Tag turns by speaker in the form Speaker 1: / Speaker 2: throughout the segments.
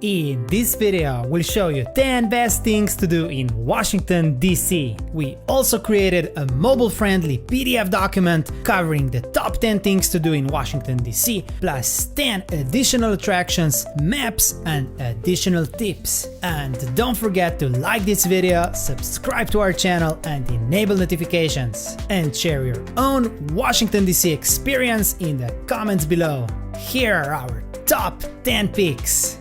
Speaker 1: In this video, we'll show you 10 best things to do in Washington, D.C. We also created a mobile-friendly PDF document covering the top 10 things to do in Washington, D.C., plus 10 additional attractions, maps, and additional tips. And don't forget to like this video, subscribe to our channel, and enable notifications. And share your own Washington, D.C. experience in the comments below. Here are our top 10 picks.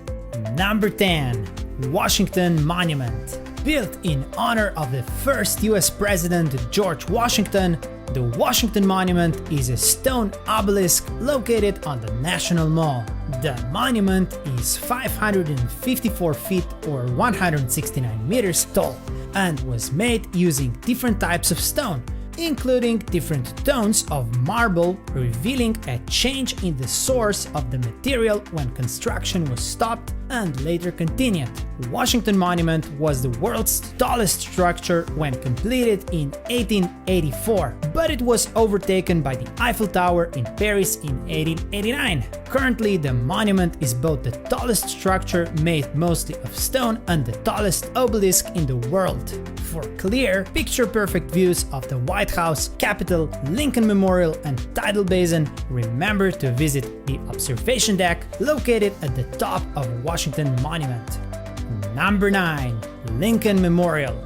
Speaker 1: Number 10. Washington Monument. Built in honor of the first US President George Washington, the Washington Monument is a stone obelisk located on the National Mall. The monument is 554 feet or 169 meters tall and was made using different types of stone, including different tones of marble, revealing a change in the source of the material when construction was stopped and later continued. Washington Monument was the world's tallest structure when completed in 1884, but it was overtaken by the Eiffel Tower in Paris in 1889. Currently, the monument is both the tallest structure made mostly of stone and the tallest obelisk in the world. For clear, picture-perfect views of the White House, Capitol, Lincoln Memorial, and Tidal Basin, remember to visit the observation deck located at the top of Washington Monument. Number 9. Lincoln Memorial.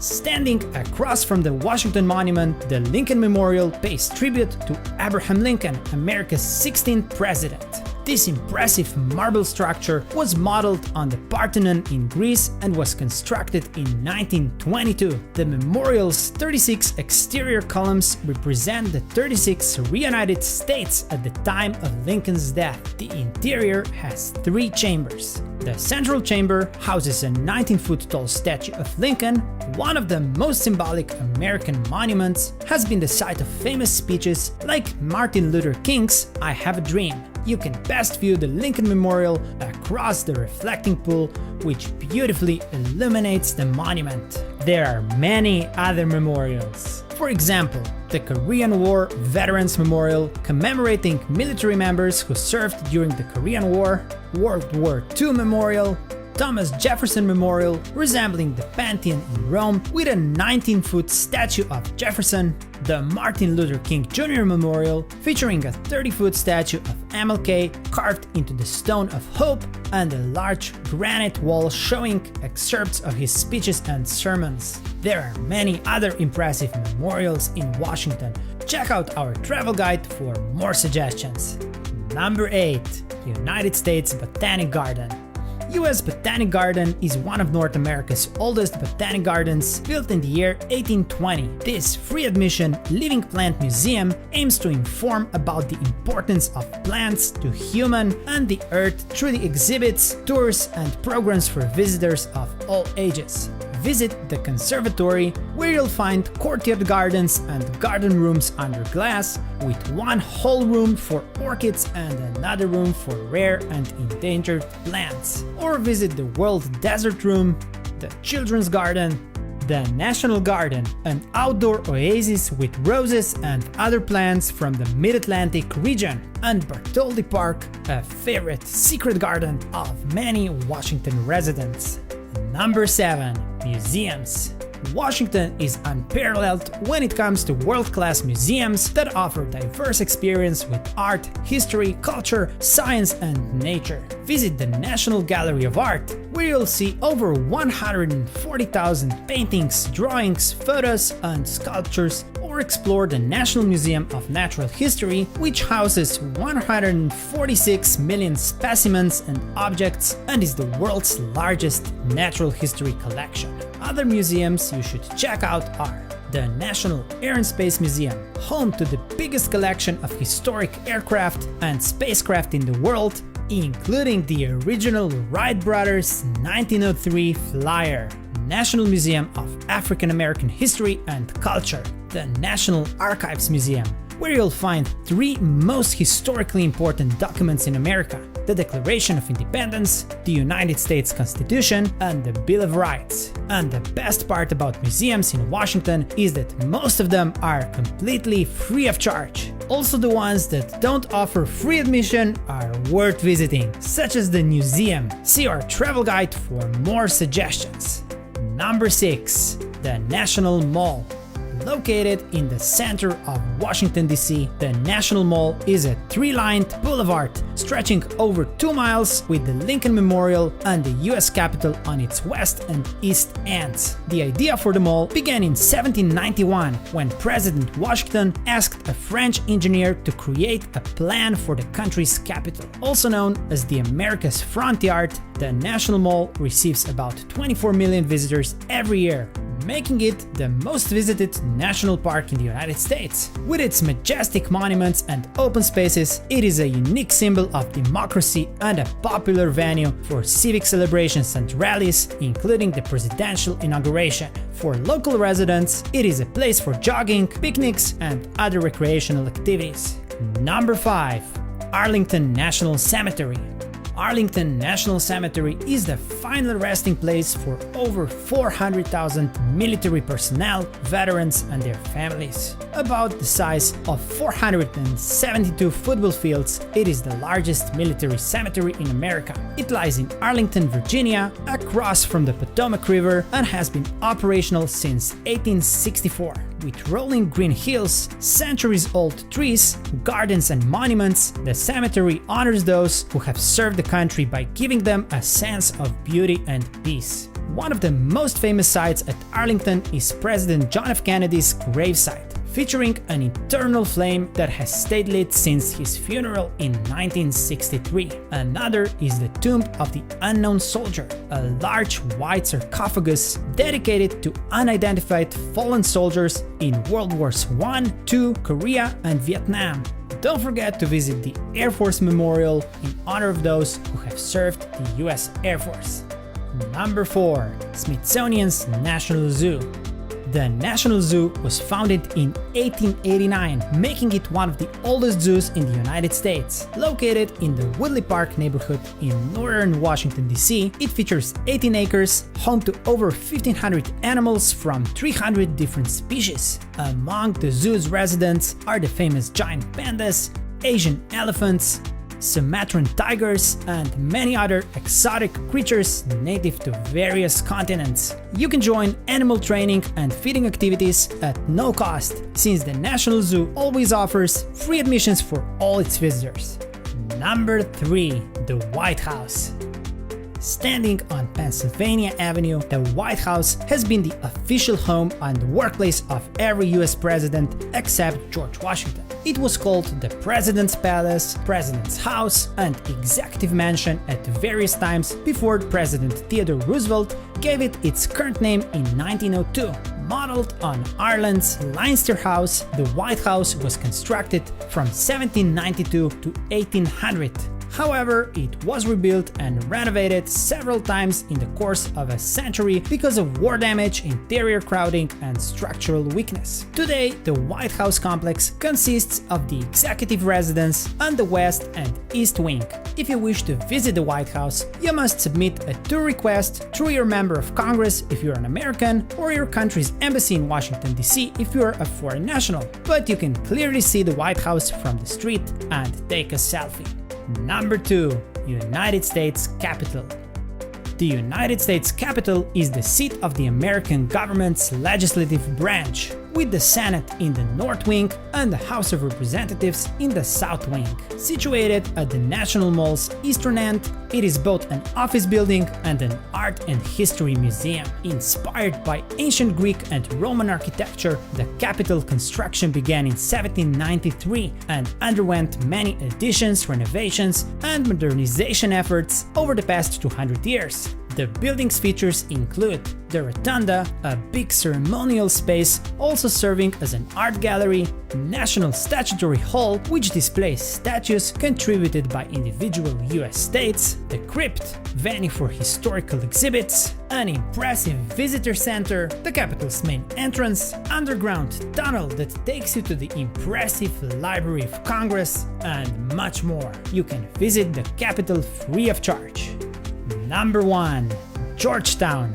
Speaker 1: Standing across from the Washington Monument, the Lincoln Memorial pays tribute to Abraham Lincoln, America's 16th president. This impressive marble structure was modeled on the Parthenon in Greece and was constructed in 1922. The memorial's 36 exterior columns represent the 36 reunited states at the time of Lincoln's death. The interior has 3 chambers. The central chamber houses a 19-foot tall statue of Lincoln. One of the most symbolic American monuments has been the site of famous speeches like Martin Luther King's "I Have a Dream." You can best view the Lincoln Memorial across the reflecting pool, which beautifully illuminates the monument. There are many other memorials. For example, the Korean War Veterans Memorial, commemorating military members who served during the Korean War, World War II Memorial, Thomas Jefferson Memorial, resembling the Pantheon in Rome with a 19-foot statue of Jefferson, the Martin Luther King Jr. Memorial, featuring a 30-foot statue of MLK carved into the Stone of Hope, and a large granite wall showing excerpts of his speeches and sermons. There are many other impressive memorials in Washington. Check out our travel guide for more suggestions. Number 8. United States Botanic Garden. US Botanic Garden is one of North America's oldest botanic gardens, built in the year 1820. This free-admission living plant museum aims to inform about the importance of plants to human and the earth through the exhibits, tours, and programs for visitors of all ages. Visit the conservatory, where you'll find courtyard gardens and garden rooms under glass, with one whole room for orchids and another room for rare and endangered plants. Or visit the World Desert Room, the Children's Garden, the National Garden, an outdoor oasis with roses and other plants from the Mid-Atlantic region, and Bartholdi Park, a favorite secret garden of many Washington residents. Number 7. Museums. Washington is unparalleled when it comes to world-class museums that offer diverse experience with art, history, culture, science, and nature. Visit the National Gallery of Art, where you'll see over 140,000 paintings, drawings, photos, and sculptures, or explore the National Museum of Natural History, which houses 146 million specimens and objects and is the world's largest natural history collection. Other museums you should check out are the National Air and Space Museum, home to the biggest collection of historic aircraft and spacecraft in the world, including the original Wright brothers 1903 Flyer. National Museum of African American History and Culture, the National Archives Museum, where you'll find 3 most historically important documents in America: the Declaration of Independence, the United States Constitution, and the Bill of Rights. And the best part about museums in Washington is that most of them are completely free of charge. Also, the ones that don't offer free admission are worth visiting, such as the museum. See our travel guide for more suggestions. Number 6. The National Mall. Located in the center of Washington, D.C., the National Mall is a three-lined boulevard stretching over 2 miles with the Lincoln Memorial and the U.S. Capitol on its west and east ends. The idea for the mall began in 1791 when President Washington asked a French engineer to create a plan for the country's capital. Also known as the America's Front Yard, the National Mall receives about 24 million visitors every year, making it the most visited national park in the United States. With its majestic monuments and open spaces, it is a unique symbol of democracy and a popular venue for civic celebrations and rallies, including the presidential inauguration. For local residents, it is a place for jogging, picnics, and other recreational activities. Number 5. Arlington National Cemetery. Arlington National Cemetery is the final resting place for over 400,000 military personnel, veterans, and their families. About the size of 472 football fields, it is the largest military cemetery in America. It lies in Arlington, Virginia, across from the Potomac River, and has been operational since 1864. With rolling green hills, centuries-old trees, gardens, and monuments, the cemetery honors those who have served the country by giving them a sense of beauty and peace. One of the most famous sites at Arlington is President John F. Kennedy's gravesite, featuring an eternal flame that has stayed lit since his funeral in 1963. Another is the Tomb of the Unknown Soldier, a large white sarcophagus dedicated to unidentified fallen soldiers in World Wars I, II, Korea, and Vietnam. Don't forget to visit the Air Force Memorial in honor of those who have served the US Air Force. Number 4. Smithsonian's National Zoo. The National Zoo was founded in 1889, making it one of the oldest zoos in the United States. Located in the Woodley Park neighborhood in northern Washington, D.C., it features 18 acres, home to over 1,500 animals from 300 different species. Among the zoo's residents are the famous giant pandas, Asian elephants, Sumatran tigers, and many other exotic creatures native to various continents. You can join animal training and feeding activities at no cost, since the National Zoo always offers free admissions for all its visitors. Number 3. The White House. Standing on Pennsylvania Avenue, the White House has been the official home and workplace of every US president except George Washington. It was called the President's Palace, President's House, and Executive Mansion at various times before President Theodore Roosevelt gave it its current name in 1902. Modeled on Ireland's Leinster House, the White House was constructed from 1792 to 1800. However, it was rebuilt and renovated several times in the course of a century because of war damage, interior crowding, and structural weakness. Today, the White House complex consists of the executive residence and the West and East Wing. If you wish to visit the White House, you must submit a tour request through your member of Congress if you're an American, or your country's embassy in Washington, D.C. if you're a foreign national. But you can clearly see the White House from the street and take a selfie. Number 2. United States Capitol. The United States Capitol is the seat of the American government's legislative branch, with the Senate in the North Wing and the House of Representatives in the South Wing. Situated at the National Mall's eastern end, it is both an office building and an art and history museum. Inspired by ancient Greek and Roman architecture, the Capitol construction began in 1793 and underwent many additions, renovations, and modernization efforts over the past 200 years. The building's features include the Rotunda, a big ceremonial space also serving as an art gallery, National Statuary Hall, which displays statues contributed by individual US states, the Crypt, venue for historical exhibits, an impressive visitor center, the Capitol's main entrance, underground tunnel that takes you to the impressive Library of Congress, and much more. You can visit the Capitol free of charge. Number 1. Georgetown.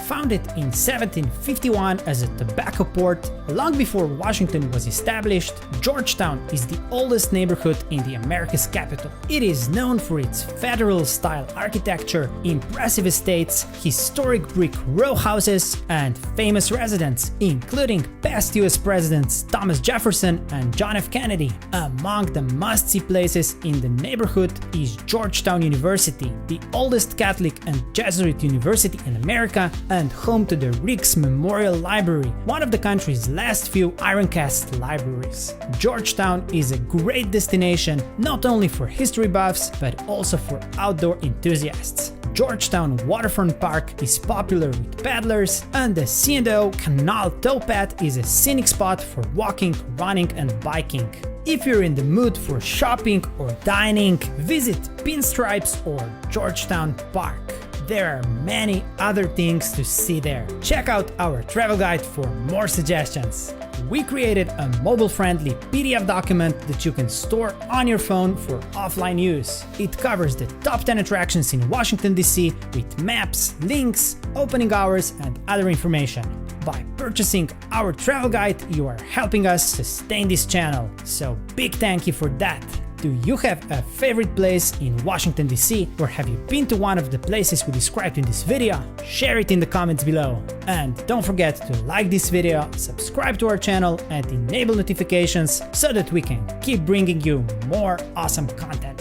Speaker 1: Founded in 1751 as a tobacco port, long before Washington was established, Georgetown is the oldest neighborhood in the America's capital. It is known for its federal-style architecture, impressive estates, historic brick row houses, and famous residents, including past US presidents Thomas Jefferson and John F. Kennedy. Among the must-see places in the neighborhood is Georgetown University, the oldest Catholic and Jesuit university in America and home to the Riggs Memorial Library, one of the country's last few iron-cast libraries. Georgetown is a great destination not only for history buffs but also for outdoor enthusiasts. Georgetown Waterfront Park is popular with paddlers, and the C&O Canal Towpath is a scenic spot for walking, running, and biking. If you're in the mood for shopping or dining, visit Pinstripes or Georgetown Park. There are many other things to see there. Check out our travel guide for more suggestions. We created a mobile-friendly PDF document that you can store on your phone for offline use. It covers the top 10 attractions in Washington, D.C. with maps, links, opening hours, and other information. By purchasing our travel guide, you are helping us sustain this channel, so big thank you for that. Do you have a favorite place in Washington, D.C., or have you been to one of the places we described in this video? Share it in the comments below. And don't forget to like this video, subscribe to our channel, and enable notifications so that we can keep bringing you more awesome content.